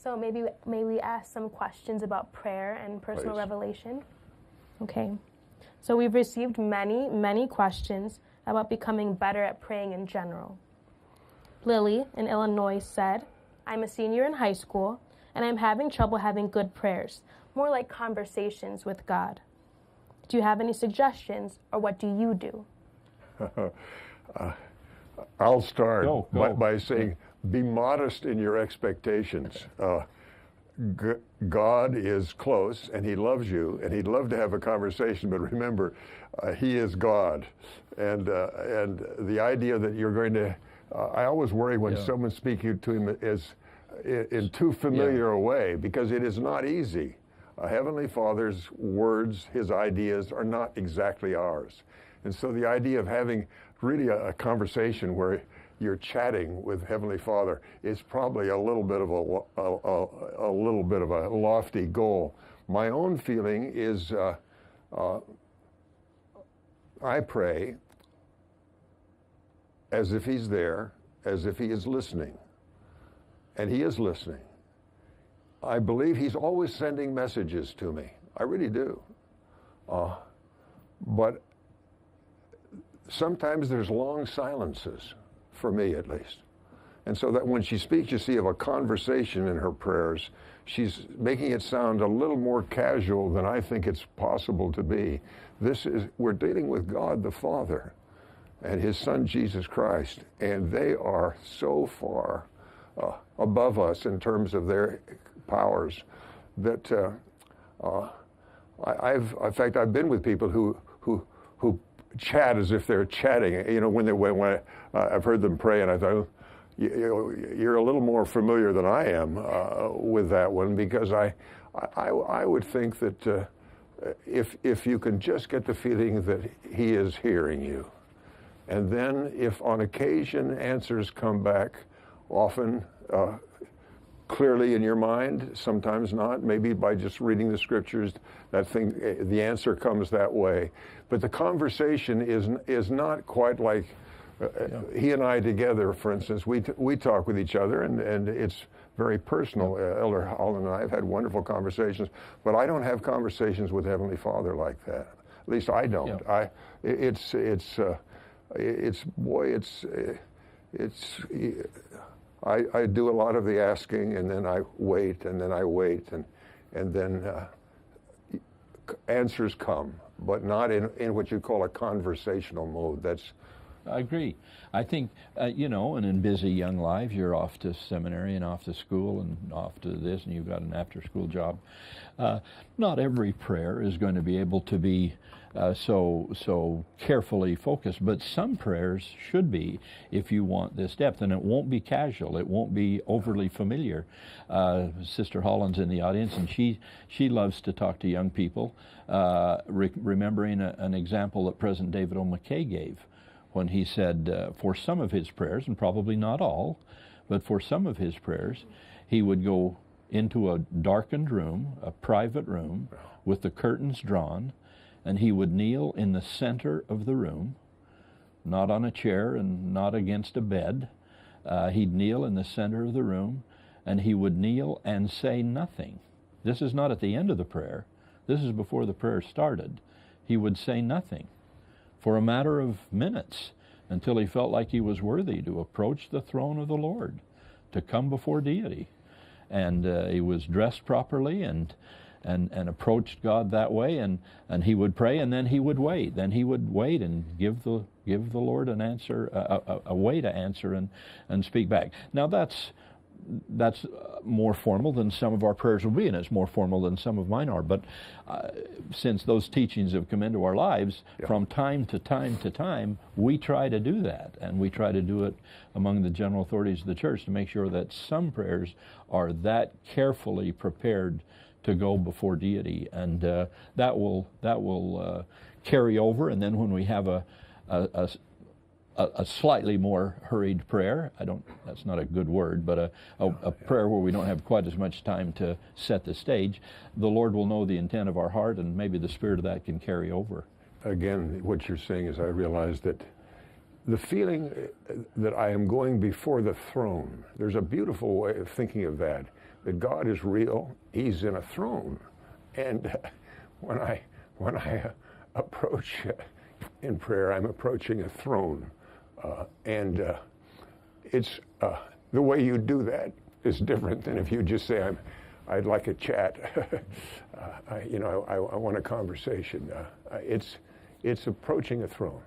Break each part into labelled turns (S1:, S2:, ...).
S1: So may we ask some questions about prayer and personal revelation? Okay. So we've received many, many questions about becoming better at praying in general. Lily in Illinois said, I'm a senior in high school, and I'm having trouble having good prayers, more like conversations with God. Do you have any suggestions, or what do you do?
S2: I'll start by saying, be modest in your expectations. God is close, and He loves you, and He'd love to have a conversation, but remember, He is God. And the idea that you're going to, I always worry when someone's speaking to Him in too familiar a way, because it is not easy. Heavenly Father's words, His ideas are not exactly ours. And so the idea of having really a conversation where you're chatting with Heavenly Father is probably a little bit of a lofty goal. My own feeling is I pray as if He's there, as if He is listening. And He is listening. I believe He's always sending messages to me. I really do. But sometimes there's long silences, for me at least. And so that when she speaks, you see, of a conversation in her prayers, she's making it sound a little more casual than I think it's possible to be. We're dealing with God the Father and His Son Jesus Christ, and they are so far above us in terms of their powers that in fact, I've been with people who chat as if they're chatting. You know, when I've heard them pray, and I thought, you're a little more familiar than I am with that one, because I would think that if you can just get the feeling that He is hearing you, and then if on occasion answers come back, often clearly in your mind, sometimes not, maybe by just reading the scriptures, the answer comes that way. But the conversation is not quite like he and I together, for instance, we talk with each other, and it's very personal. Elder Holland and I have had wonderful conversations, but I don't have conversations with Heavenly Father like that. At least I don't. Yeah. I do a lot of the asking, and then I wait, and then answers come, but not in what you call a conversational mode.
S3: I agree. I think, and in busy young lives, you're off to seminary and off to school and off to this, and you've got an after-school job. Not every prayer is going to be able to be so carefully focused, but some prayers should be, if you want this depth, and it won't be casual, it won't be overly familiar. Sister Holland's in the audience, and she loves to talk to young people, remembering an example that President David O. McKay gave when he said for some of his prayers, and probably not all, but for some of his prayers, he would go into a darkened room, a private room, with the curtains drawn, and he would kneel in the center of the room, not on a chair and not against a bed. He'd kneel in the center of the room, and he would kneel and say nothing. This is not at the end of the prayer. This is before the prayer started. He would say nothing for a matter of minutes until he felt like he was worthy to approach the throne of the Lord, to come before deity. And he was dressed properly and approached God that way, and he would pray, and then he would wait. Then he would wait and give the Lord an answer, a way to answer and speak back. Now that's more formal than some of our prayers will be, and it's more formal than some of mine are. But since those teachings have come into our lives, from time to time to time, we try to do that, and we try to do it among the general authorities of the church to make sure that some prayers are that carefully prepared to go before deity, and that will carry over. And then when we have a slightly more hurried prayer, that's not a good word, but a prayer where we don't have quite as much time to set the stage, the Lord will know the intent of our heart, and maybe the spirit of that can carry over.
S2: Again, what you're saying is I realize that the feeling that I am going before the throne, there's a beautiful way of thinking of that. that God is real. He's in a throne. And when I approach in prayer, I'm approaching a throne. It's the way you do that is different than if you just say, I'd like a chat. I want a conversation. It's approaching a throne,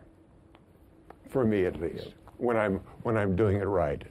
S2: for me at least, when I'm doing it right.